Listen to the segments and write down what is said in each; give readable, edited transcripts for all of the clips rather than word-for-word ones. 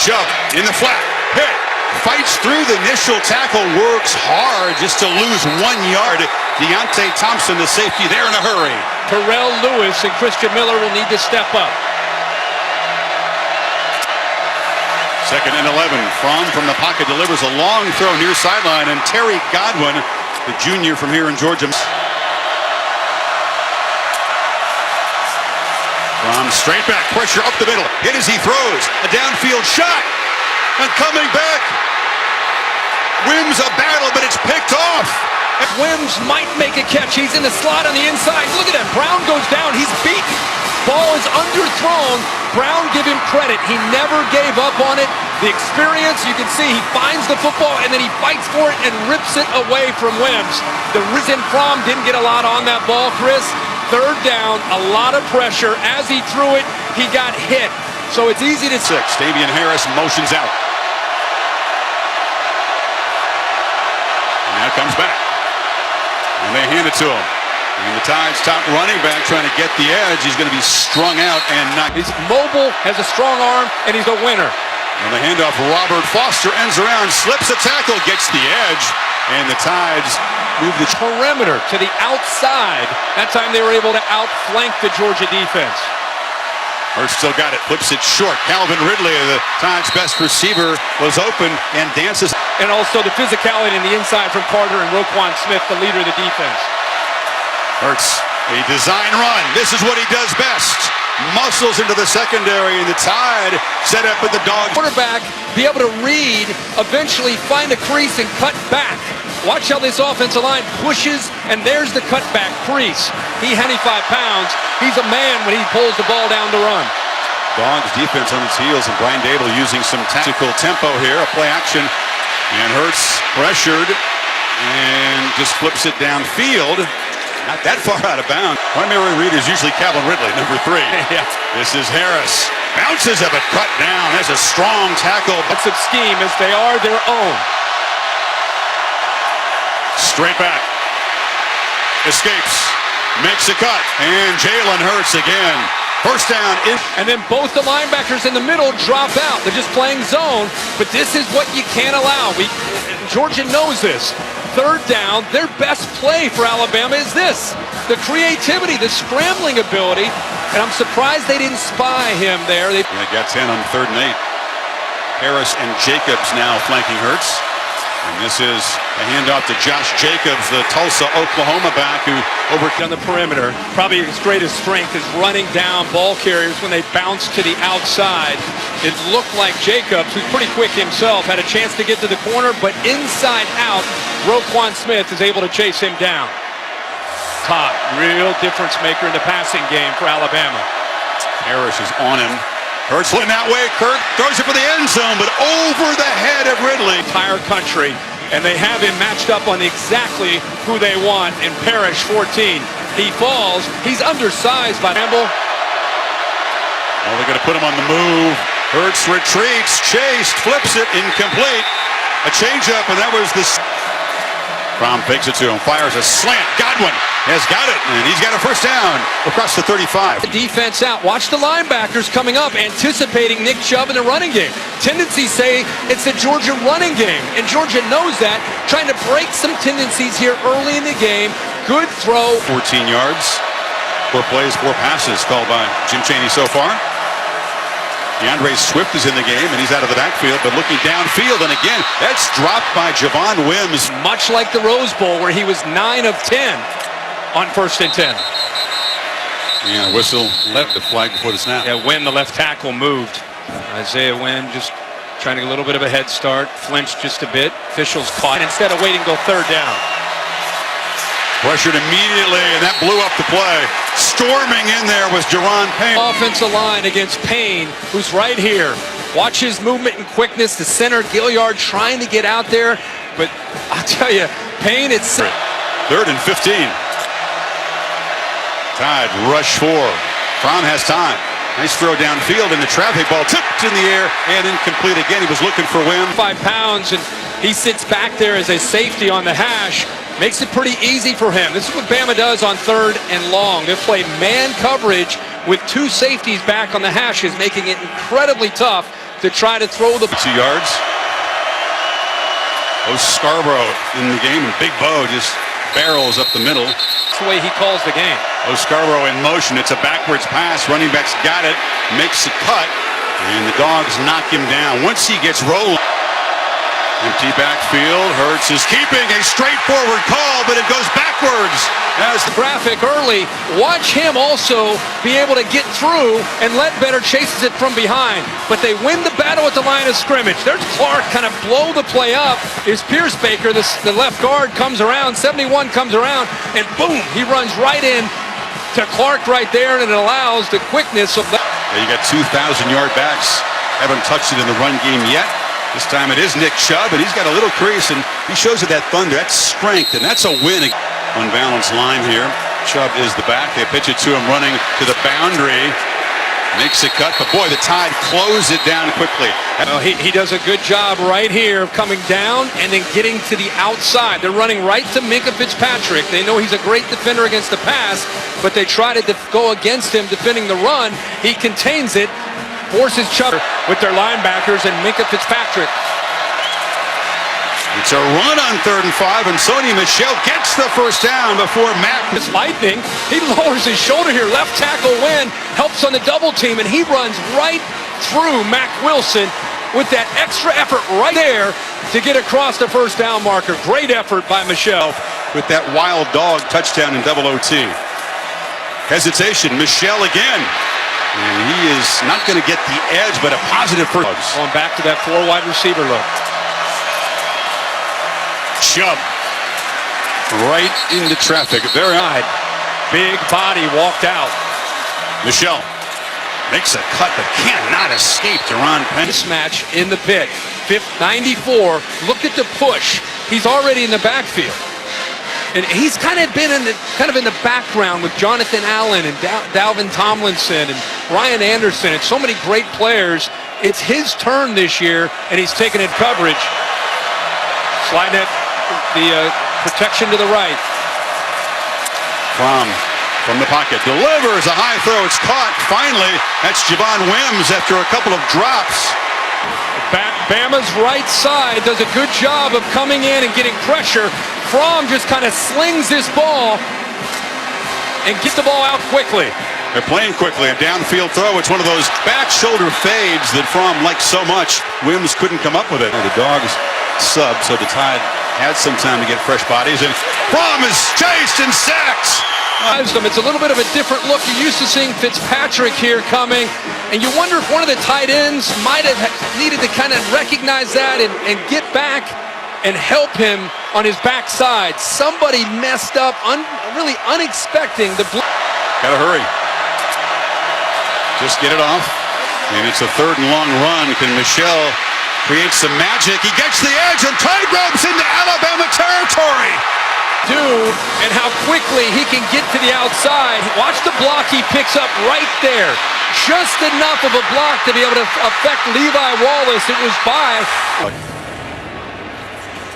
Chubb in the flat, hit, fights through the initial tackle, works hard just to lose 1 yard. Deontay Thompson, the safety, there in a hurry. Terrell Lewis and Christian Miller will need to step up. 2nd and 11. Fromm from the pocket delivers a long throw near sideline, and Terry Godwin, the junior from here in Georgia. Fromm straight back, pressure up the middle, hit as he throws, a downfield shot, and coming back. Wims a battle, but it's picked off. Wims might make a catch. He's in the slot on the inside. Look at him. Brown goes down. He's beaten. Ball is underthrown. Brown, give him credit. He never gave up on it. The experience, you can see, he finds the football and then he fights for it and rips it away from Wims. The Risen Fromm didn't get a lot on that ball, Chris. 3rd down, a lot of pressure. As he threw it, he got hit. So it's easy to... 6. Davian Harris motions out. And now comes back. And they hand it to him. And the Tide's top running back trying to get the edge. He's going to be strung out and not. He's mobile, has a strong arm, and he's a winner. And the handoff, Robert Foster ends around, slips a tackle, gets the edge. And the Tides move the perimeter to the outside. That time they were able to outflank the Georgia defense. Hurts still got it, flips it short. Calvin Ridley, the Tide's best receiver, was open and dances. And also the physicality in the inside from Carter and Roquan Smith, the leader of the defense. Hurts, a design run. This is what he does best. Muscles into the secondary, and the Tide set up with the dog. Quarterback be able to read, eventually find a crease and cut back. Watch how this offensive line pushes, and there's the cutback crease. He 95 pounds. He's a man when he pulls the ball down to run. Dogs defense on its heels, and Brian Dable using some tactical tempo here, a play action. And Hurts pressured and just flips it downfield. Not that far out of bounds. Primary read is usually Calvin Ridley, number 3. Yeah. This is Harris. Bounces of it, cut down. That's a strong tackle. That's a scheme as they are their own. Straight back. Escapes. Makes a cut. And Jalen Hurts again. 1st down. And then both the linebackers in the middle drop out. They're just playing zone. But this is what you can't allow. Georgia knows this. 3rd down, their best play for Alabama is this. The creativity, the scrambling ability. And I'm surprised they didn't spy him there. They got 10 on 3rd and 8. Harris and Jacobs now flanking Hurts. And this is a handoff to Josh Jacobs, the Tulsa, Oklahoma back who on the perimeter. Probably his greatest strength is running down ball carriers when they bounce to the outside. It looked like Jacobs, who's pretty quick himself, had a chance to get to the corner, but inside out, Roquan Smith is able to chase him down. Todd, real difference maker in the passing game for Alabama. Harris is on him. Hurts looking that way. Kirk throws it for the end zone, but over the head of Ridley. Entire country, and they have him matched up on exactly who they want in Parrish, 14. He falls. He's undersized by Campbell. Well, they're going to put him on the move. Hurts retreats, chased, flips it, incomplete. A changeup, and that was the... Fromm fakes it to him, fires a slant. Godwin has got it, and he's got a 1st down across the 35. The defense out. Watch the linebackers coming up, anticipating Nick Chubb in the running game. Tendencies say it's the Georgia running game, and Georgia knows that, trying to break some tendencies here early in the game. Good throw. 14 yards, 4 plays, 4 passes called by Jim Chaney so far. DeAndre Swift is in the game, and he's out of the backfield, but looking downfield, and again, that's dropped by Javon Wims. Much like the Rose Bowl, where he was 9 of 10 on 1st and 10. Yeah, whistle, left the flag before the snap. Yeah, Wynn, the left tackle, moved. Isaiah Wynn just trying to get a little bit of a head start, flinched just a bit. Officials caught, and instead of waiting, go 3rd down. Pressured immediately, and that blew up the play. Storming in there was Jerron Payne. Offensive line against Payne, who's right here. Watch his movement and quickness. The center, Gilliard, trying to get out there. But I'll tell you, Payne, it's... 3rd and 15. Tide rush 4. Fromm has time. Nice throw downfield, and the traffic ball tipped in the air and incomplete again. He was looking for Wim. 5 pounds, and he sits back there as a safety on the hash. Makes it pretty easy for him. This is what Bama does on 3rd and long. They play man coverage with 2 safeties back on the hashes, making it incredibly tough to try to throw the 2 yards. Scarborough in the game, and Big Bo just barrels up the middle. That's the way he calls the game. Scarborough in motion. It's a backwards pass. Running back's got it, makes a cut, and the Dogs knock him down. Once he gets rolling, empty backfield. Hurts is keeping a straightforward call, but it goes backwards. As the Traffic early. Watch him also be able to get through, and Ledbetter chases it from behind. But they win the battle at the line of scrimmage. There's Clark kind of blow the play up. Is Pierce Baker, the left guard, comes around. 71 comes around, and boom, he runs right in to Clark right there, and it allows the quickness of that. You got 2,000-yard backs. Haven't touched it in the run game yet. This time it is Nick Chubb, and he's got a little crease, and he shows you that thunder, that strength, and that's a win. Unbalanced line here. Chubb is the back. They pitch it to him running to the boundary. Makes a cut, but boy, the Tide close it down quickly. Well, he does a good job right here of coming down and then getting to the outside. They're running right to Minkah Fitzpatrick. They know he's a great defender against the pass, but they try to go against him defending the run. He contains it, forces Chubb with their linebackers and Minkah Fitzpatrick. It's a run on 3rd and 5, and Sony Michel gets the first down before Matt. It's lightning. He lowers his shoulder here. Left tackle Wynn helps on the double team, and he runs right through Mac Wilson with that extra effort right there to get across the first down marker. Great effort by Michel. With that wild dog touchdown in double OT. Hesitation, Michel again. And he is not going to get the edge, but a positive first. Going back to that 4 wide receiver look. Chubb right into traffic. Very high. Big body walked out. Michel makes a cut but cannot escape Deron Penn. Mismatch in the pit. 94. Look at the push. He's already in the backfield. And he's kind of been in the background with Jonathan Allen and Dalvin Tomlinson and Ryan Anderson and so many great players. It's his turn this year, and he's taking it coverage. Sliding it. The protection to the right. From the pocket, delivers a high throw. It's caught. Finally, that's Javon Wims after a couple of drops. Bama's right side does a good job of coming in and getting pressure. Fromm just kind of slings this ball and gets the ball out quickly. They're playing quickly. A downfield throw. It's one of those back shoulder fades that Fromm likes so much. Wims couldn't come up with it. The Dogs sub, so the Tide had some time to get fresh bodies, and Fromm is chased and sacked. It's a little bit of a different look. You're used to seeing Fitzpatrick here coming, and you wonder if one of the tight ends might have needed to kind of recognize that and get back and help him on his backside. Somebody messed up, really unexpecting. Gotta hurry. Just get it off, and it's a 3rd and long run. Can Michel create some magic? He gets the edge, and Tide ropes into Alabama territory. And how quickly he can get to the outside. Watch the block he picks up right there. Just enough of a block to be able to affect Levi Wallace. It was by.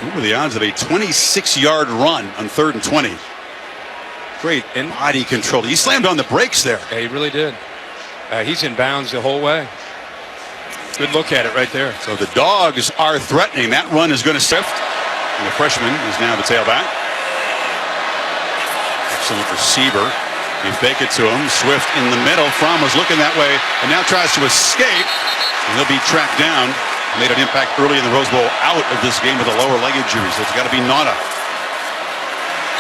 What were the odds of a 26-yard run on 3rd and 20? Great body control. He slammed on the brakes there. Yeah, he really did. He's in bounds the whole way. Good look at it right there. So the Dogs are threatening. That run is going to shift. And the freshman is now the tailback. Excellent receiver. You fake it to him. Swift in the middle. Fromm was looking that way and now tries to escape. And he'll be tracked down. Made an impact early in the Rose Bowl, out of this game with a lower leg injury. So it's got to be Nauta.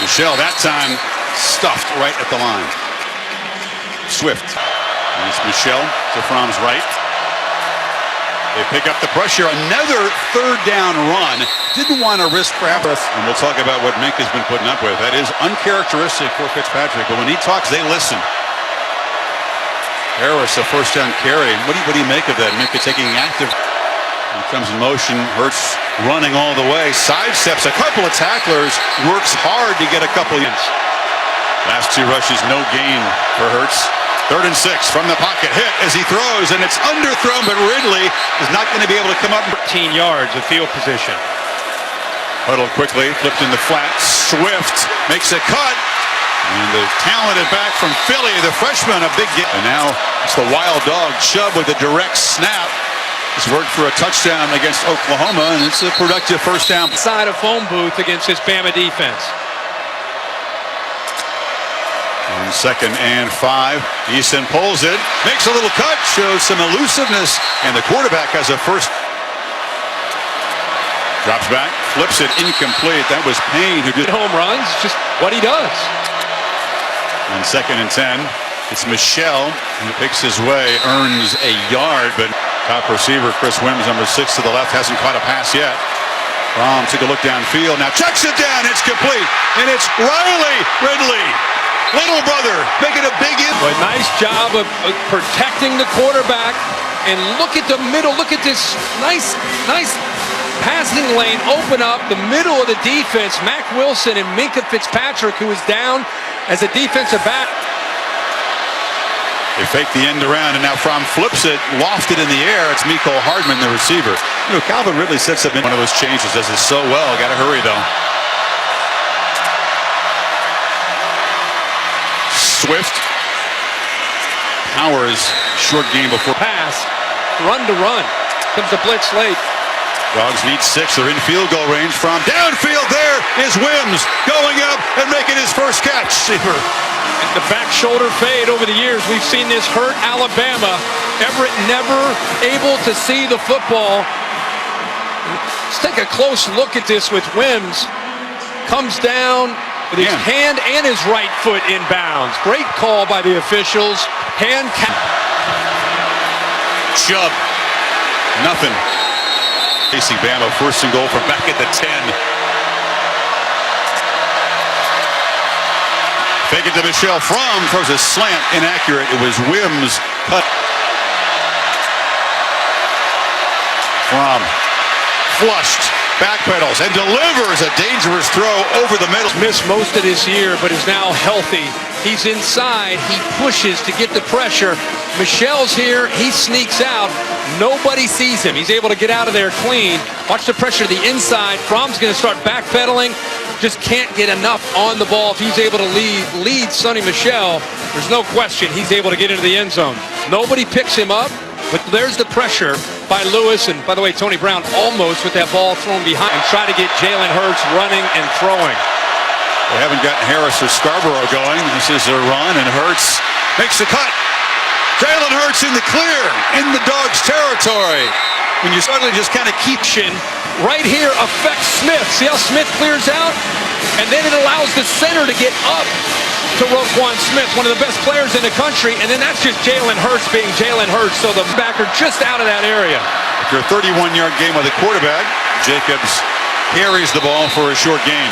Michel that time stuffed right at the line. Swift. And it's Michel to Fromm's right. They pick up the pressure. Another 3rd down run. Didn't want to risk perhaps. And we'll talk about what Minkah's been putting up with. That is uncharacteristic for Fitzpatrick. But when he talks, they listen. Harris, a 1st down carry. What do you make of that? Minkah taking active. He comes in motion. Hurts running all the way. Sidesteps a couple of tacklers. Works hard to get a couple. Last 2 rushes, no gain for Hurts. 3rd and 6 from the pocket. Hit as he throws, and it's underthrown, but Ridley is not going to be able to come up. 13 yards of field position. Huddled quickly, flipped in the flat. Swift makes a cut. And the talented back from Philly, the freshman, a big get. And now it's the wild dog, Chubb with a direct snap. He's worked for a touchdown against Oklahoma, and it's a productive first down. Side of phone booth against this Bama defense. On 2nd and 5, Eason pulls it, makes a little cut, shows some elusiveness, and the quarterback has a first. Drops back, flips it incomplete. That was Payne who did Home runs, just what he does. On 2nd and 10, it's Michelle who picks his way, earns a yard, but top receiver Chris Wims, number 6 to the left, hasn't caught a pass yet. Fromm took a look downfield, now checks it down, it's complete, and it's Riley Ridley. Little brother making a big But nice job of protecting the quarterback. And look at the middle. Look at this nice passing lane open up the middle of the defense. Mac Wilson and Minkah Fitzpatrick, who is down as a defensive back. They fake the end around, and now Fromm flips it, lofted in the air. It's Mecole Hardman, the receiver. You know, Calvin Ridley sets up in one of those changes, does it so well. Got to hurry though. Swift powers short game before Pass, run to run. Comes the blitz late. Dogs need 6. They're in field goal range. From downfield, there is Wims going up and making his first catch. Seaver. The back shoulder fade over the years. We've seen this hurt Alabama. Everett never able to see the football. Let's take a close look at this with Wims. Comes down with his hand and his right foot inbounds. Great call by the officials. Hand count. Chubb. Nothing. Facing Bama, first and goal from back at the 10. Fake it to Michelle. Fromm throws a slant, inaccurate. It was Wims cut. Fromm flushed, backpedals, and delivers a dangerous throw over the middle. Missed most of this year, but is now healthy. He's inside. He pushes to get the pressure. Michelle's here. He sneaks out. Nobody sees him. He's able to get out of there clean. Watch the pressure to the inside. Fromm's going to start backpedaling. Just can't get enough on the ball. If he's able to lead Sonny Michel, there's no question he's able to get into the end zone. Nobody picks him up, but there's the pressure by Lewis. And by the way, Tony Brown almost with that ball thrown behind and try to get Jalen Hurts running and throwing. They haven't gotten Harris or Scarborough going. This is a run, and Hurts makes the cut. Jalen Hurts in the clear, in the Dogs' territory. When you suddenly just kind of keep right here affects Smith. See how Smith clears out? And then it allows the center to get up to Roquan Smith, one of the best players in the country. And then that's just Jalen Hurts being Jalen Hurts. So the backer just out of that area. After a 31-yard game with a quarterback, Jacobs carries the ball for a short gain.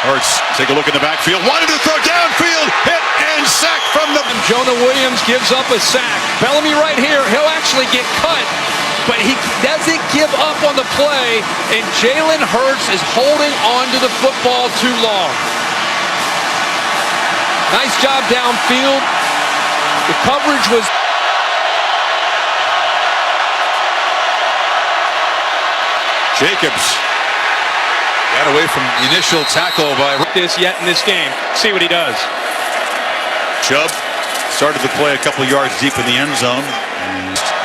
Hurts, take a look at the backfield. Wanted to throw downfield, hit and sack from the... Jonah Williams gives up a sack. Bellamy right here, he'll actually get cut, but he doesn't give up on the play, and Jalen Hurts is holding on to the football too long. Nice job downfield. The coverage was... Jacobs got away from the initial tackle by... This yet in this game. See what he does. Chubb started the play a couple of yards deep in the end zone.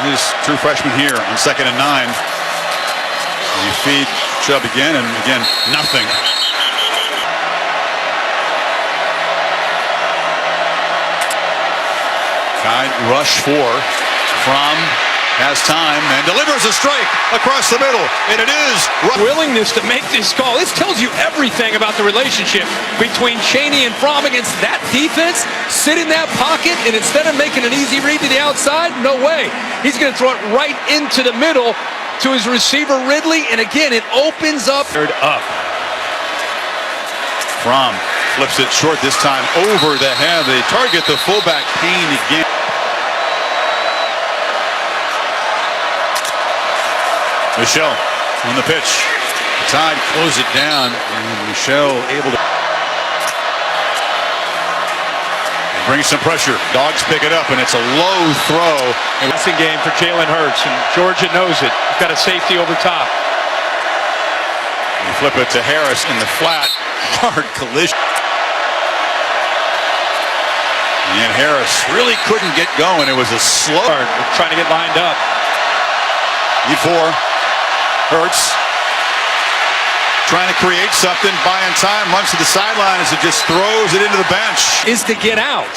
He's true freshman here on 2nd and 9. You feed Chubb again, and again, nothing. Tide rush 4 from... has time and delivers a strike across the middle, and it is willingness to make this call. This tells you everything about the relationship between Chaney and Fromm against that defense. Sit in that pocket, and instead of making an easy read to the outside, no way. He's going to throw it right into the middle to his receiver Ridley, and again, it opens up. Fromm flips it short this time over the head. They target the fullback Payne again. Michelle on the pitch. Tide close it down, and Michelle able to bring some pressure. Dogs pick it up, and it's a low throw. Passing game for Jalen Hurts, and Georgia knows it. He's got a safety over top. You flip it to Harris in the flat. Hard collision. And And Harris really couldn't get going. It was a slow. Trying to get lined up. Need 4. Hurts. Trying to create something, buying time, runs to the sideline as it just throws it into the bench. Is to get out.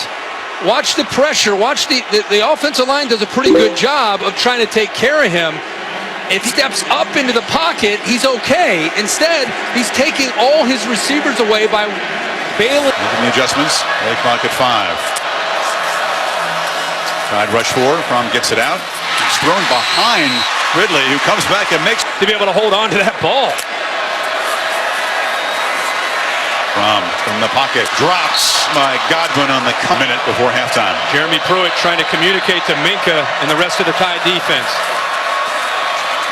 Watch the pressure. Watch the offensive line does a pretty good job of trying to take care of him. If he steps up into the pocket, he's okay. Instead, he's taking all his receivers away by bailing. Making the adjustments. Play clock at 5. Tried rush 4. Fromm gets it out. He's thrown behind Ridley, who comes back and makes To be able to hold on to that ball. Fromm from the pocket drops by Godwin on the minute before halftime. Jeremy Pruitt trying to communicate to Minka and the rest of the Tide defense.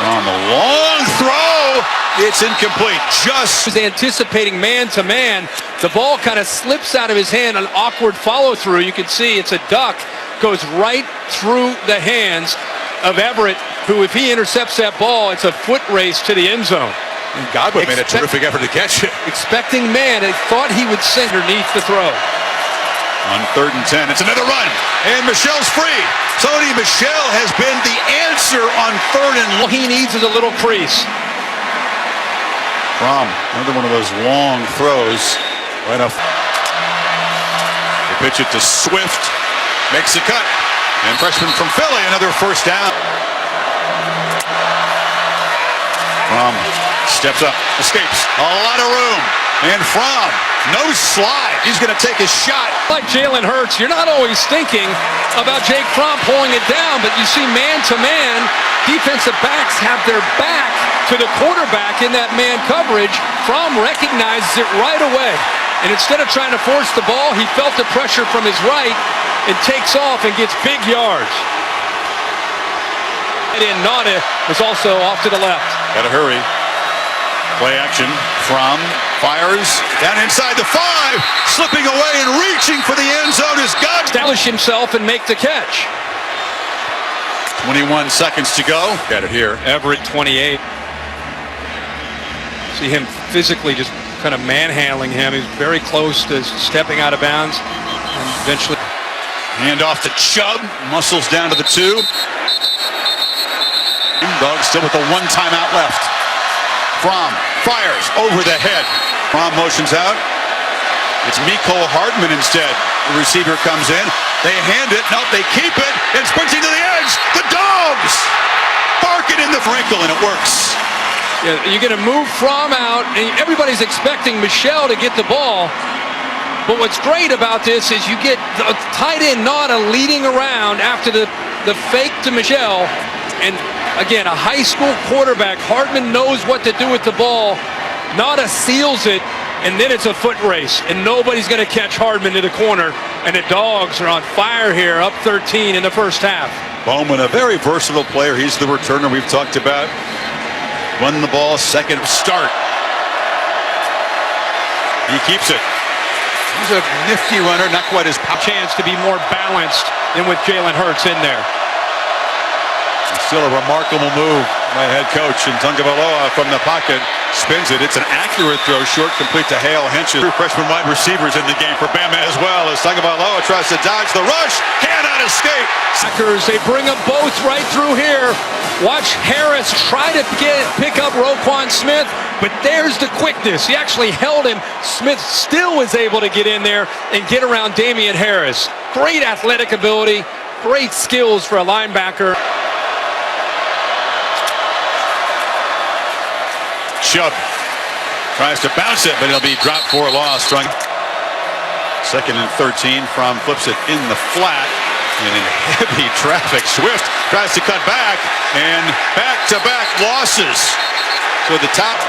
On the long throw, it's incomplete. Just Was anticipating man-to-man. The ball kind of slips out of his hand, an awkward follow-through. You can see it's a duck, goes right through the hands of Everett, who, if he intercepts that ball, it's a foot race to the end zone. Godwin made a terrific effort to catch it. Expecting man, they thought he would sink underneath the throw. On 3rd and 10, it's another run, and Michel's free. Sony Michel has been the answer on 3rd and All he needs is a little crease. Fromm, another one of those long throws. Right off. They pitch it to Swift, makes the cut, and freshman from Philly, another first down. Fromm steps up, escapes, a lot of room, and Fromm, no slide. He's going to take a shot. Like Jalen Hurts, you're not always thinking about Jake Fromm pulling it down, but you see man-to-man, defensive backs have their back to the quarterback in that man coverage. Fromm recognizes it right away, and instead of trying to force the ball, he felt the pressure from his right and takes off and gets big yards. And Nada was also off to the left. Gotta hurry. Play action. Fromm fires down inside the 5, slipping away and reaching for the end zone is God. Establish himself and make the catch. 21 seconds to go. Got it here. Everett 28. See him physically just kind of manhandling him. He's very close to stepping out of bounds and eventually. Hand off to Chubb. Muscles down to the 2. Dogs still with the 1 timeout left. Fromm fires over the head. Fromm motions out. It's Mecole Hardman instead. The receiver comes in. They hand it. Nope, they keep it. And sprinting to the edge. The Dogs bark it in the wrinkle, and it works. Yeah, you're going to move Fromm out, and everybody's expecting Michel to get the ball. But what's great about this is you get the tight end Nada leading around after the fake to Michel. And again, a high school quarterback, Hardman knows what to do with the ball. Nada seals it, and then it's a foot race. And nobody's going to catch Hardman to the corner. And the Dogs are on fire here, up 13 in the first half. Bowman, a very versatile player. He's the returner we've talked about. Won the ball, second start. He keeps it. He's a nifty runner, not quite as Chance to be more balanced than with Jalen Hurts in there. Still a remarkable move by head coach. And Tagovailoa from the pocket spins it. It's an accurate throw, short, complete to Hale Henches. 2 freshman wide receivers in the game for Bama as well as Tagovailoa tries to dodge the rush. Cannot escape. Packers, they bring them both right through here. Watch Harris try to pick up Roquan Smith, but there's the quickness. He actually held him. Smith still was able to get in there and get around Damian Harris. Great athletic ability, great skills for a linebacker. Chubb tries to bounce it, but it'll be dropped for a loss. 2nd and 13. Fromm flips it in the flat. And in heavy traffic, Swift tries to cut back, and back-to-back losses. So the top.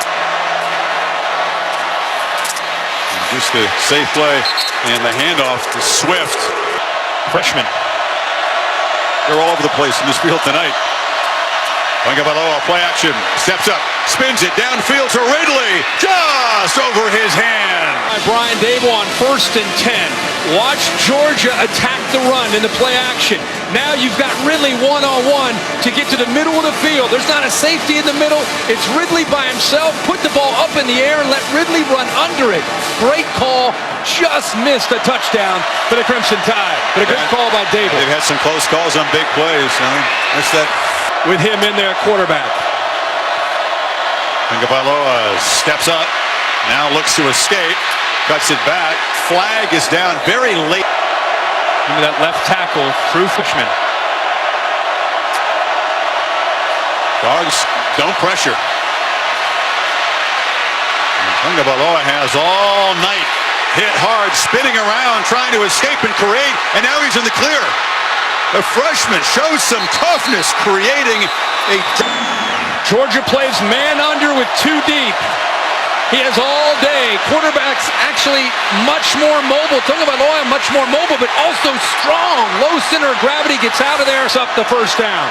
And just the safe play and the handoff to Swift. Freshman. They're all over the place in this field tonight. Tagovailoa, play action, steps up, spins it downfield to Ridley, just over his hand. Brian Dable on 1st and 10. Watch Georgia attack the run in the play action. Now you've got Ridley one-on-one to get to the middle of the field. There's not a safety in the middle. It's Ridley by himself. Put the ball up in the air and let Ridley run under it. Great call. just missed a touchdown for the Crimson Tide. But a good call by Davis. They've had some close calls on big plays. Missed that. With him in there at quarterback. Tagovailoa steps up. Now looks to escape. Cuts it back. Flag is down very late. Remember that left tackle, true freshman. Dogs don't pressure. Tagovailoa has all night hit hard, spinning around, trying to escape and create, and now he's in the clear. The freshman shows some toughness, creating a... Georgia plays man under with 2 deep. He has all day. Quarterback's actually much more mobile. Tagovailoa much more mobile, but also strong. Low center of gravity, gets out of there. It's up the first down.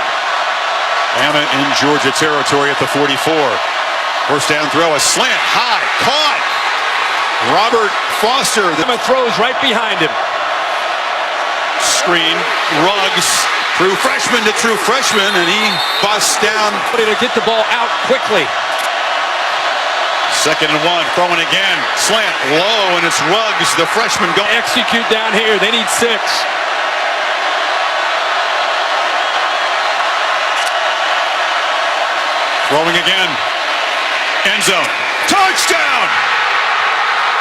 Bama in Georgia territory at the 44. First down throw, a slant, high, caught. Robert Foster. Bama throws right behind him. Screen, Ruggs, true freshman to true freshman, and he busts down. To get the ball out quickly. 2nd and 1, throwing again, slant, low, and it's Ruggs, the freshman, going. Execute down here, they need 6. Throwing again, end zone, touchdown!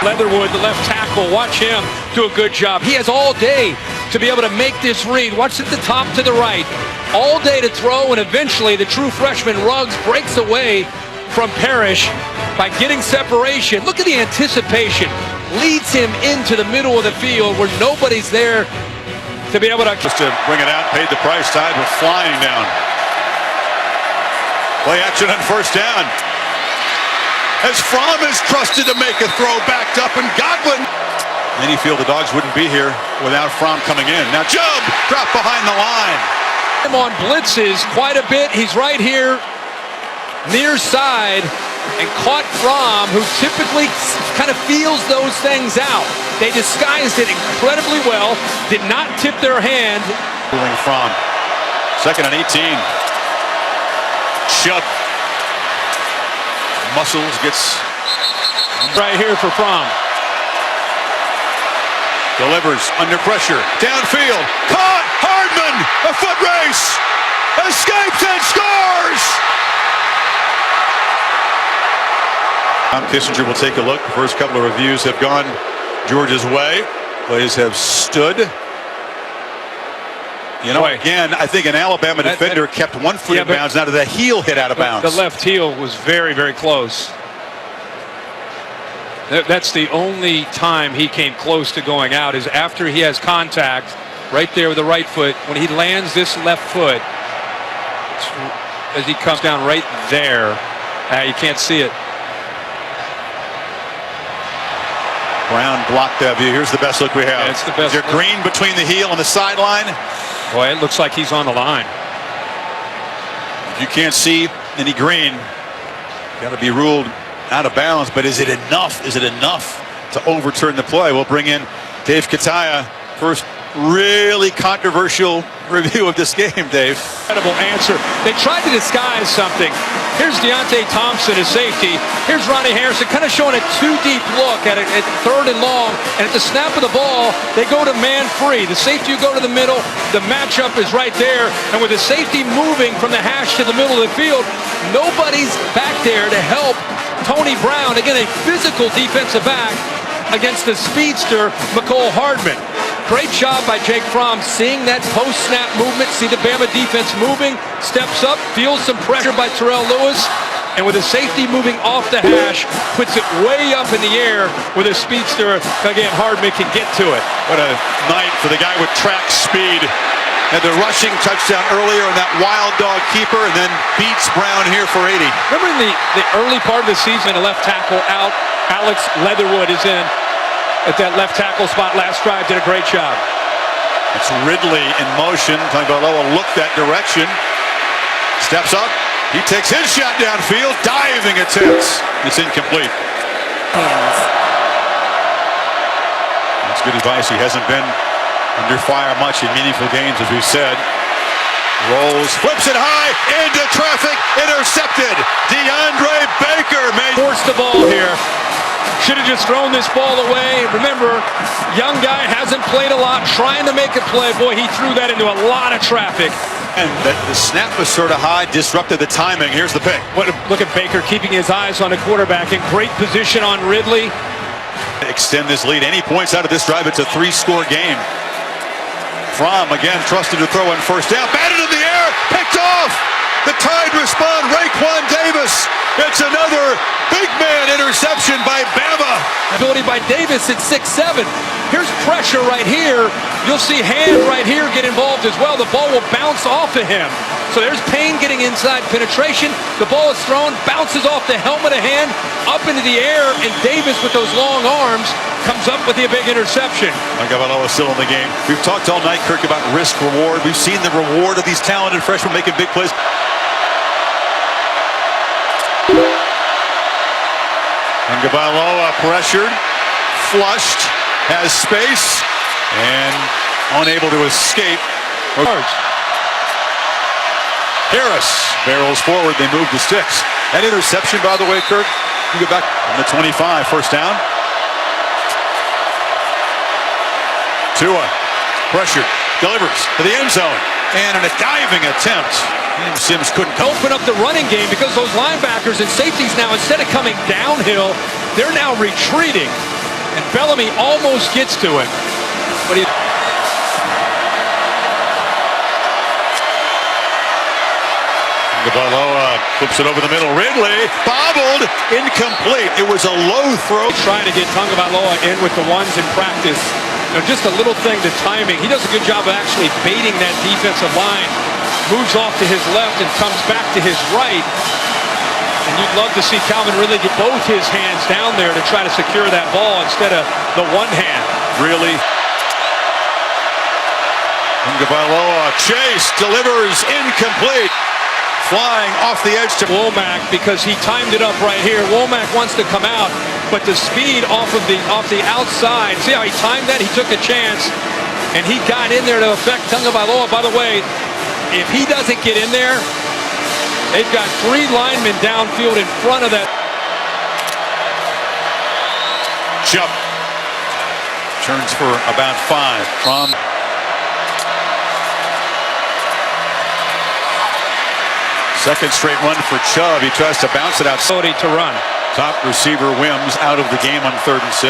Leatherwood, the left tackle, watch him do a good job. He has all day to be able to make this read. Watch at the top to the right. All day to throw, and eventually the true freshman Ruggs breaks away from Parrish by getting separation. Look at the anticipation. Leads him into the middle of the field where nobody's there to be able to... Just to bring it out, paid the price, Tide with flying down. Play action on first down. As Fromm is trusted to make a throw, backed up, and Godwin. Then you feel the Dogs wouldn't be here without Fromm coming in. Now Chubb dropped behind the line. Him on blitzes quite a bit. He's right here near side and caught Fromm, who typically kind of feels those things out. They disguised it incredibly well, did not tip their hand. Fromm, 2nd and 18. Chubb. Muscles gets right here for Fromm. Delivers under pressure. Downfield. Caught. Hardman. A foot race. Escapes and scores. Tom Kissinger will take a look. The first couple of reviews have gone Georgia's way. Plays have stood. You know, again, I think an Alabama defender kept 1 foot in bounds. Now the heel hit out of bounds. The left heel was very, very close. That's the only time he came close to going out, is after he has contact right there with the right foot. When he lands this left foot, as he comes down right there, you can't see it. Brown blocked that view. Here's the best look we have. Yeah, it's the best. Is there green between the heel and the sideline? Boy, it looks like he's on the line. If you can't see any green, got to be ruled out of bounds. But is it enough? Is it enough to overturn the play? We'll bring in Dave Kataya. First really controversial review of this game, Dave. Incredible answer. They tried to disguise something. Here's Deontay Thompson as safety. Here's Ronnie Harrison kind of showing a 2-deep look at 3rd and long. And at the snap of the ball, they go to man free. The safety will go to the middle. The matchup is right there. And with the safety moving from the hash to the middle of the field, nobody's back there to help Tony Brown. Again, a physical defensive back against the speedster, Mecole Hardman. Great job by Jake Fromm, seeing that post-snap movement, see the Bama defense moving, steps up, feels some pressure by Terrell Lewis, and with the safety moving off the hash, puts it way up in the air with a speedster. Again, Hardman can get to it. What a night for the guy with track speed. Had the rushing touchdown earlier and that wild dog keeper, and then beats Brown here for 80. Remember in the early part of the season, a left tackle out, Alex Leatherwood is in at that left tackle spot last drive, did a great job. It's Ridley in motion. Tagovailoa looked that direction. Steps up. He takes his shot downfield. Diving attempts. It's incomplete. That's good advice. He hasn't been under fire much in meaningful games, as we've said. Rolls, flips it high, into traffic, intercepted. DeAndre Baker may force the ball here. Should have just thrown this ball away. Remember, young guy hasn't played a lot, trying to make a play. Boy, he threw that into a lot of traffic. And the snap was sort of high, disrupted the timing. Here's the pick. Look at Baker keeping his eyes on the quarterback in great position on Ridley. Extend this lead. Any points out of this drive, it's a 3-score game. Fromm again trusted to throw on first down. Batted in the air, picked off. The Tide respond. Raekwon Davis. It's another big man interception by Bama. Ability by Davis at 6'7". Here's pressure right here. You'll see Hand right here get involved as well. The ball will bounce off of him. So there's Payne getting inside penetration. The ball is thrown, bounces off the helmet of Hand, up into the air, and Davis with those long arms comes up with a big interception. Tagovailoa still in the game. We've talked all night, Kirk, about risk reward. We've seen the reward of these talented freshmen making big plays. Tagovailoa pressured, flushed, has space, and unable to escape. Harris barrels forward. They move the sticks. That interception, by the way, Kirk, you go back on the 25, first down. Tua, pressured, delivers to the end zone, and a diving attempt. And Sims couldn't open up the running game because those linebackers and safeties now, instead of coming downhill, they're now retreating. And Bellamy almost gets to him. But he... Tagovailoa flips it over the middle. Ridley bobbled, incomplete. It was a low throw. Trying to get Tagovailoa in with the ones in practice. You know, just a little thing, the timing. He does a good job of actually baiting that defensive line. Moves off to his left and comes back to his right. And you'd love to see Calvin Ridley get both his hands down there to try to secure that ball instead of the one hand. Really. Tagovailoa chase, delivers, incomplete. Flying off the edge to Womack because he timed it up right here. Womack wants to come out, but the speed off the outside. See how he timed that? He took a chance, and he got in there to affect Tagovailoa. By the way, if he doesn't get in there, they've got 3 linemen downfield in front of that. Jump. Turns for about 5 from second straight run for Chubb. He tries to bounce it out. To run. Top receiver Wims out of the game on 3rd and 6.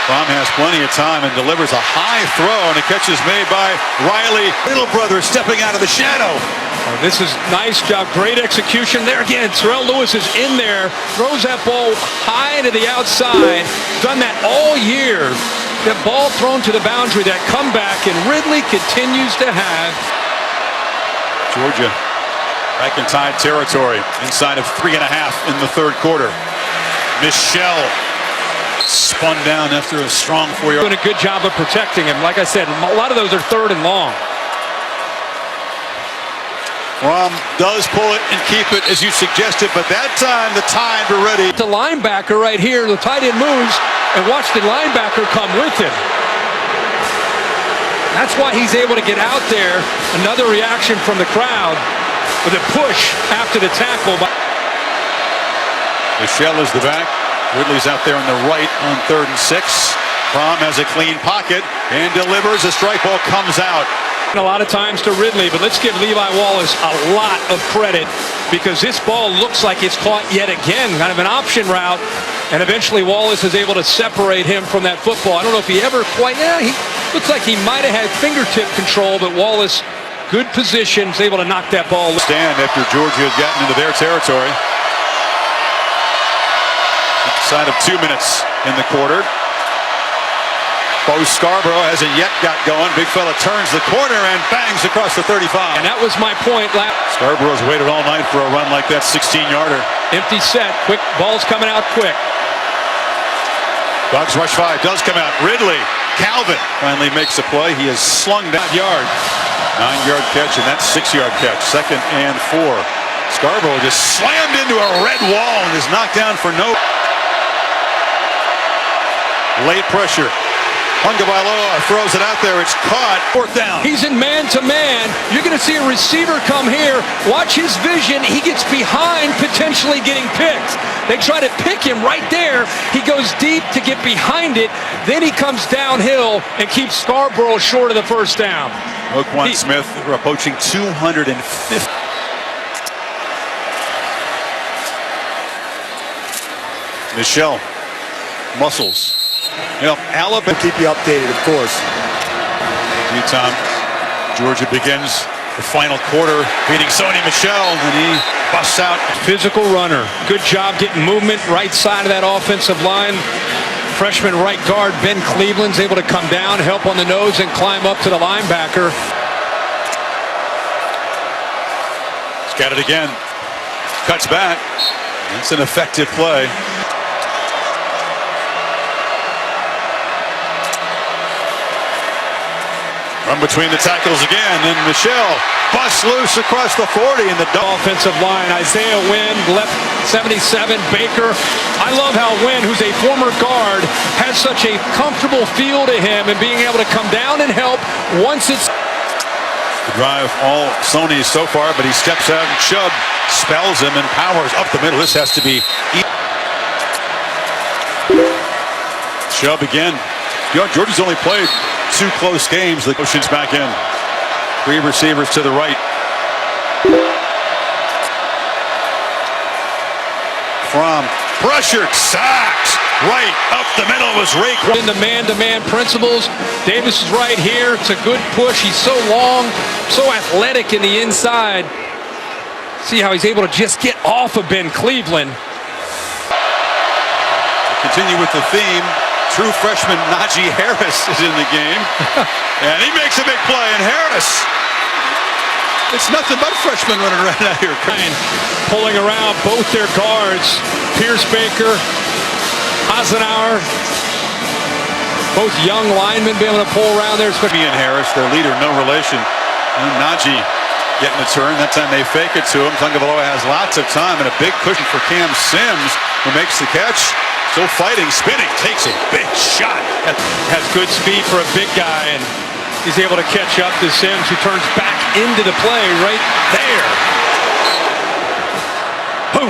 Fromm has plenty of time and delivers a high throw, and a catch is made by Riley. Little brother stepping out of the shadow. Oh, this is nice job. Great execution there again. Terrell Lewis is in there. Throws that ball high to the outside. Done that all year. That ball thrown to the boundary, that comeback, and Ridley continues to have. Georgia back in Tide territory inside of 3.5 in the 3rd quarter. Michelle spun down after a strong 4-yard. Doing a good job of protecting him. Like I said, a lot of those are 3rd and long. Fromm does pull it and keep it as you suggested, but that time the Tide were ready. The linebacker right here, the tight end moves, and watch the linebacker come with him. That's why he's able to get out there. Another reaction from the crowd with a push after the tackle. Michelle is the back. Ridley's out there on the right on 3rd and 6. Fromm has a clean pocket and delivers. A strike ball comes out. A lot of times to Ridley, but let's give Levi Wallace a lot of credit because this ball looks like it's caught yet again. Kind of an option route, and eventually Wallace is able to separate him from that football. I don't know if he ever quite, he looks like he might have had fingertip control, but Wallace, good position, is able to knock that ball. Stand after Georgia had gotten into their territory. Inside of 2 minutes in the quarter. Bo Scarborough hasn't yet got going. Big fella turns the corner and bangs across the 35. And that was my point. Scarborough's waited all night for a run like that 16-yarder. Empty set. Quick. Ball's coming out quick. Dogs rush 5. Does come out. Ridley. Calvin finally makes a play. He has slung that yard. 9-yard catch, and that's 6-yard catch. 2nd and 4. Scarborough just slammed into a red wall and is knocked down for no. Late pressure. Tagovailoa throws it out there. It's caught. Fourth down. He's in man-to-man. You're going to see a receiver come here. Watch his vision. He gets behind, potentially getting picked. They try to pick him right there. He goes deep to get behind it. Then he comes downhill and keeps Scarborough short of the first down. Roquan Smith, we're approaching 250. Michelle, muscles. Alabama. We'll keep you updated, of course. Thank you, Tom. Georgia begins the final quarter, beating Sony Michel, and he busts out. Physical runner. Good job getting movement right side of that offensive line. Freshman right guard Ben Cleveland's able to come down, help on the nose, and climb up to the linebacker. He's got it again. Cuts back. It's an effective play. Run between the tackles again, and Michel busts loose across the 40 in the Offensive line. Isaiah Wynn, left 77. Baker. I love how Wynn, who's a former guard, has such a comfortable feel to him and being able to come down and help once it's... The drive all Sony so far, but he steps out and Chubb spells him and powers up the middle. This has to be... Chubb again. Georgia's only played 2 close games. The motion's back in. 3 receivers to the right. From pressured, sacked. Right up the middle was Raekwon. In the man-to-man principles, Davis is right here. It's a good push. He's so long, so athletic in the inside. See how he's able to just get off of Ben Cleveland. Continue with the theme. True freshman Najee Harris is in the game. And he makes a big play. And Harris, it's nothing but freshmen running around out here. Pulling around both their guards. Pierce Baker, Eisenhower. Both young linemen being able to pull around there. And Harris, their leader, no relation. And Najee getting a turn. That time they fake it to him. Tagovailoa has lots of time and a big cushion for Cam Sims, who makes the catch. Still fighting, spinning, takes a big shot. Has good speed for a big guy, and he's able to catch up to Sims, who turns back into the play right there. Boom.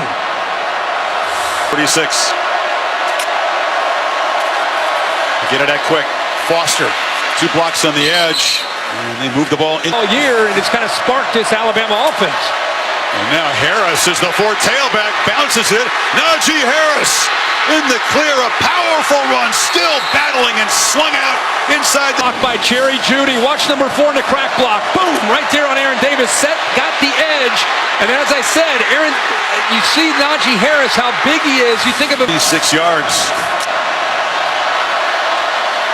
46. Get it at quick. Foster, 2 blocks on the edge, and they move the ball in. All year, and it's kind of sparked this Alabama offense. And now Harris is the 4th tailback, bounces it. Najee Harris in the clear, a powerful run, still battling and slung out inside. Blocked by Jerry Jeudy. Watch number 4 in the crack block. Boom, right there on Aaron Davis. Got the edge. And as I said, Aaron, you see Najee Harris, how big he is. You think of him. 6 yards.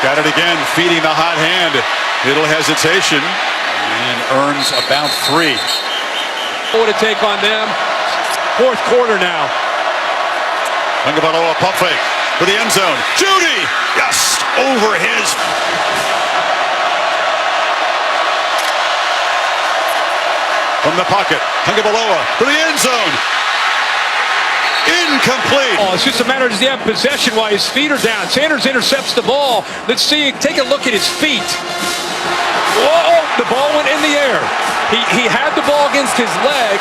Got it again, feeding the hot hand. Little hesitation, and earns about 3. What to take on them. 4th quarter now. Tagovailoa pump fake for the end zone. Jeudy just over his. From the pocket, Tagovailoa for the end zone. Incomplete. Oh, it's just a matter of does he have possession while his feet are down. Sanders intercepts the ball. Let's see. Take a look at his feet. Whoa! The ball went in the air. He had the ball against his leg,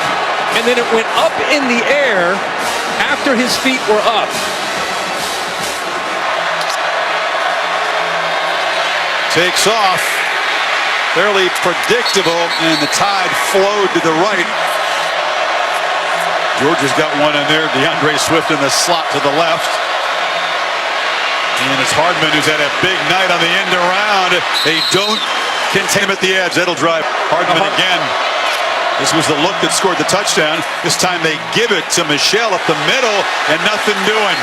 and then it went up in the air after his feet were up. Takes off. Fairly predictable, and the tide flowed to the right. Georgia's got one in there. DeAndre Swift in the slot to the left. And it's Hardman who's had a big night on the end around. They don't contain him at the edge. That'll drive Hardman again. This was the look that scored the touchdown. This time they give it to Michel up the middle, and nothing doing.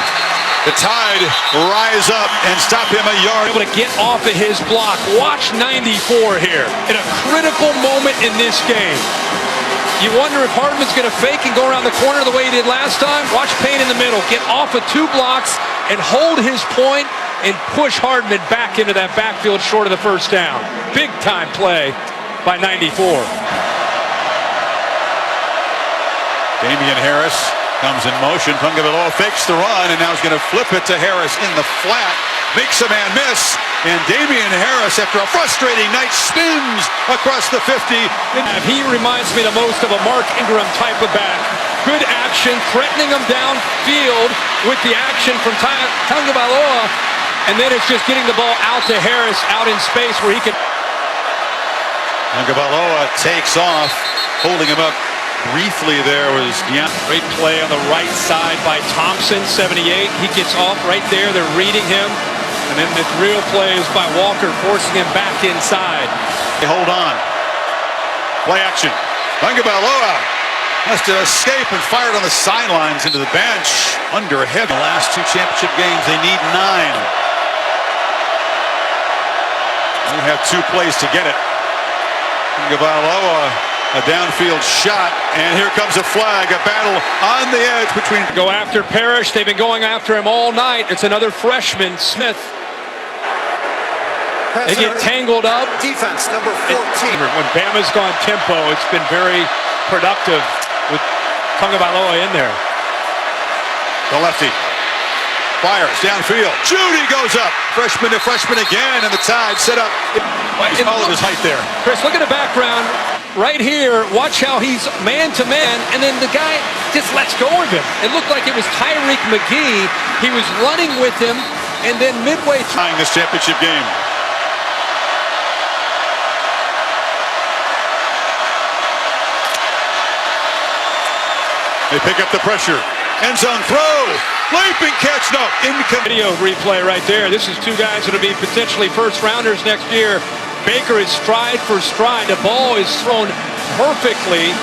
The Tide rise up and stop him a yard. Able to get off of his block. Watch 94 here in a critical moment in this game. You wonder if Hardman's going to fake and go around the corner the way he did last time. Watch Payne in the middle. Get off of 2 blocks and hold his point and push Hardman back into that backfield short of the first down. Big time play by 94. Damian Harris comes in motion. Tagovailoa fakes the run, and now he's going to flip it to Harris in the flat. makes a man miss, and Damian Harris, after a frustrating night, spins across the 50. He reminds me the most of a Mark Ingram type of back. Good action, threatening him downfield with the action from Tagovailoa, and then it's just getting the ball out to Harris, out in space where he can. Tagovailoa takes off, holding him up briefly there was Great play on the right side by Thompson, 78. He gets off right there. They're reading him. And then the real play is by Walker, forcing him back inside. They hold on. Play action. Tagovailoa has to escape and fired on the sidelines into the bench. Under heavy. The last two championship games, they need 9. They have 2 plays to get it. Tagovailoa, a downfield shot, and here comes a flag, a battle on the edge between. Go after Parrish. They've been going after him all night. It's another freshman, Smith. They get tangled up. Defense number 14. When Bama's gone tempo, it's been very productive with Tagovailoa in there. The lefty fires downfield. Judy goes up. Freshman to freshman again, and the Tide set up. He's all of his height there. Chris, look at the background. Right here, watch how he's man-to-man, and then the guy just lets go of him. It looked like it was Tyreek McGee. He was running with him, and then midway through. Tying this championship game. They pick up the pressure. End zone throw. Leaping catch. No. Video replay right there. This is 2 guys that will be potentially first-rounders next year. Baker is stride for stride. The ball is thrown perfectly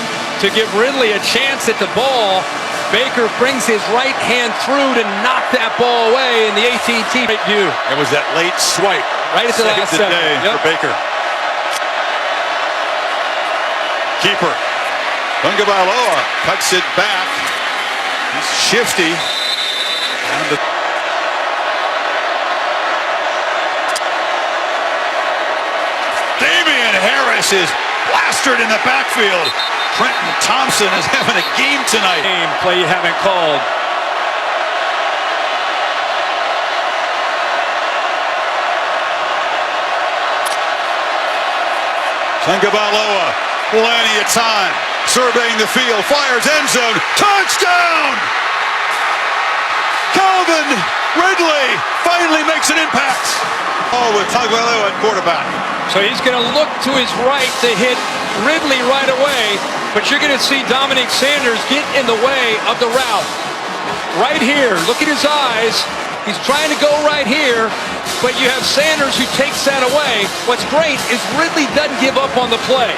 to give Ridley a chance at the ball. Baker brings his right hand through to knock that ball away in the AT&T view. It was that late swipe. Right at the last second. For Baker. Keeper. Tagovailoa cuts it back. He's shifty. And Damian Harris is plastered in the backfield. Trenton Thompson is having a game tonight. Play you haven't called. Tagovailoa, plenty of time. Surveying the field, fires end zone. Touchdown! Calvin Ridley finally makes an impact. Oh, with Tagovailoa at quarterback. So he's going to look to his right to hit Ridley right away, but you're going to see Dominic Sanders get in the way of the route. Right here, look at his eyes. He's trying to go right here, but you have Sanders who takes that away. What's great is Ridley doesn't give up on the play.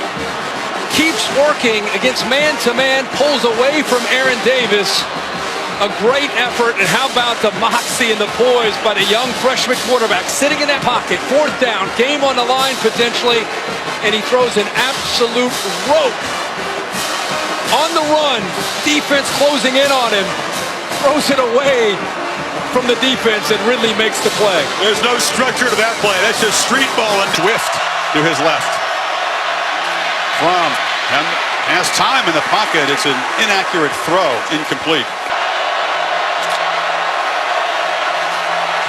Keeps working against man-to-man, pulls away from Aaron Davis. A great effort, and how about the moxie and the poise by the young freshman quarterback sitting in that pocket, 4th down, game on the line potentially, and he throws an absolute rope. On the run, defense closing in on him, throws it away from the defense, and Ridley makes the play. There's no structure to that play. That's just street ball and Swift to his left. Fromm has time in the pocket. It's an inaccurate throw, incomplete.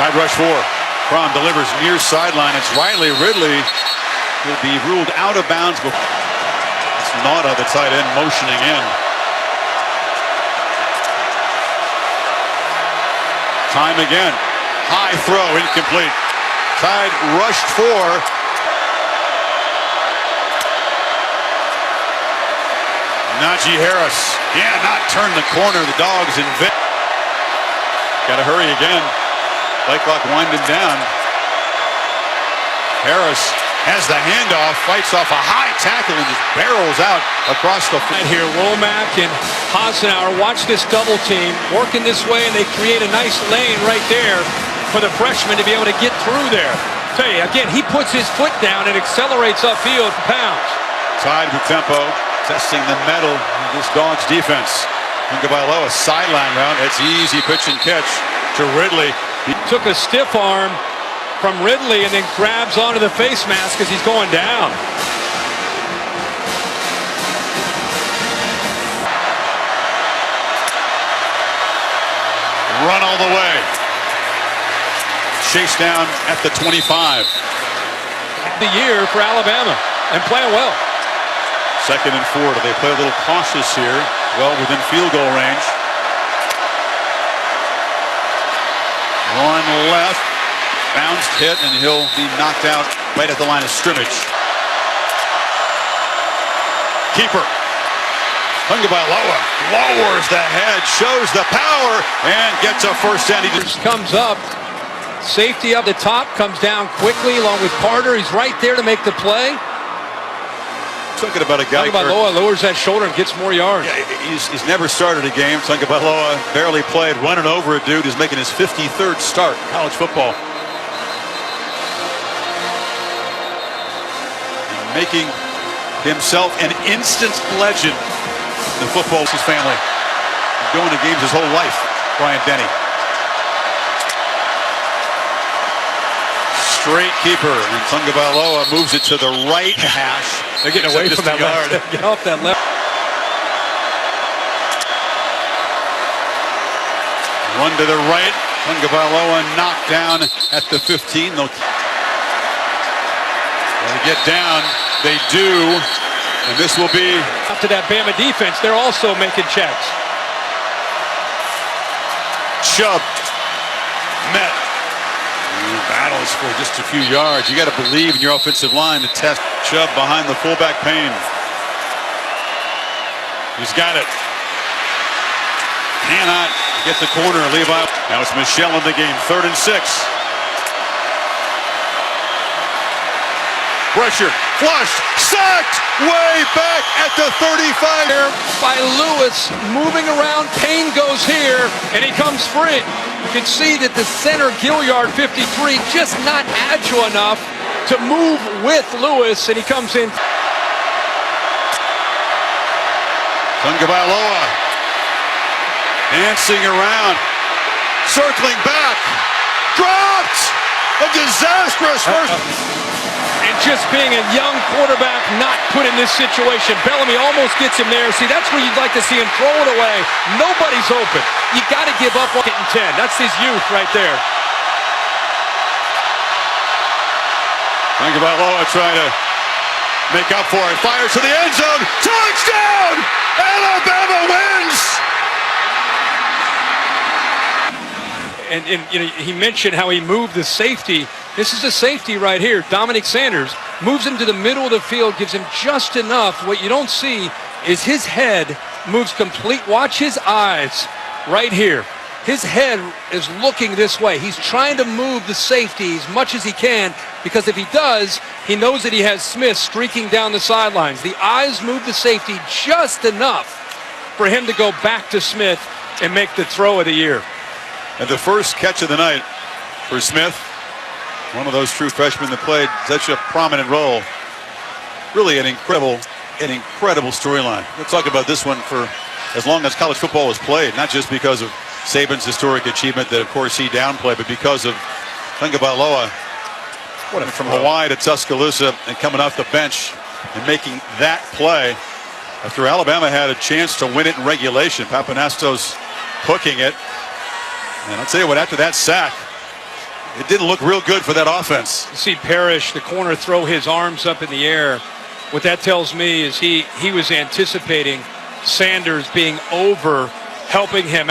Tide rush 4. Fromm delivers near sideline. It's Riley Ridley will be ruled out of bounds. It's Nauta, the tight end, motioning in. Time again. High throw, incomplete. Tide rushed 4. Najee Harris cannot turn the corner. The Dogs in Vic. Got to hurry again. Play clock winding down. Harris has the handoff, fights off a high tackle and just barrels out across the field. Here, Womack and Hassenauer watch this double team working this way, and they create a nice lane right there for the freshman to be able to get through there. Tell you again, he puts his foot down and accelerates upfield for pounds. Tide with tempo, testing the metal of this Dogs defense. Tagovailoa sideline route. It's easy pitch and catch to Ridley. He took a stiff arm from Ridley and then grabs onto the face mask as he's going down. Run all the way. chased down at the 25. The year for Alabama and playing well. 2nd and 4. Do they play a little cautious here? Well, within field goal range. One left. Bounced, hit, and he'll be knocked out right at the line of scrimmage. Keeper. Tagovailoa lowers the head, shows the power, and gets a first down. He just Comes up. Safety up the top, comes down quickly along with Carter. He's right there to make the play. talking about a guy. Tagovailoa lowers that shoulder and gets more yards. Yeah, he's never started a game. Tagovailoa barely played, running over a dude who's making his 53rd start in college football. Making himself an instant legend in the football. His family. He's going to games his whole life. Brian Denny. Straight keeper, and Tagovailoa moves it to the right hash. They're getting away from that yard. Get off that left. One to the right. Tagovailoa knocked down at the 15. They'll get down. They do, and this will be up to that Bama defense. They're also making checks. Chubb met. Battles for just a few yards. You got to believe in your offensive line to test Chubb behind the fullback Payne. He's got it. Cannot get the corner. Levi. Now it's Michel in the game. 3rd and 6. Pressure, flushed, sacked, way back at the 35. By Lewis, moving around, Payne goes here, and he comes free. You can see that the center, Gilliard, 53, just not agile enough to move with Lewis, and he comes in. Tagovailoa dancing around, circling back, dropped, a disastrous first. And just being a young quarterback not put in this situation. Bellamy almost gets him there. See, that's where you'd like to see him throw it away. Nobody's open. You got to give up on getting 10. That's his youth right there. Tagovailoa trying to make up for it. Fires to the end zone. Touchdown! Alabama wins! And you know, he mentioned how he moved the safety. This is a safety right here. Dominic Sanders moves him to the middle of the field, gives him just enough. What you don't see is his head moves complete. Watch his eyes right here. His head is looking this way. He's trying to move the safety as much as he can, because if he does, he knows that he has Smith streaking down the sidelines. The eyes move the safety just enough for him to go back to Smith and make the throw of the year. And the first catch of the night for Smith. One of those true freshmen that played such a prominent role. Really an incredible storyline. We'll talk about this one for as long as college football was played, not just because of Saban's historic achievement that, of course, he downplayed, but because of Tagovailoa from Hawaii to Tuscaloosa and coming off the bench and making that play after Alabama had a chance to win it in regulation. Papanastos hooking it. And I'll tell you what, after that sack, it didn't look real good for that offense. You see Parrish, the corner, throw his arms up in the air. What that tells me is he was anticipating Sanders being over, helping him out.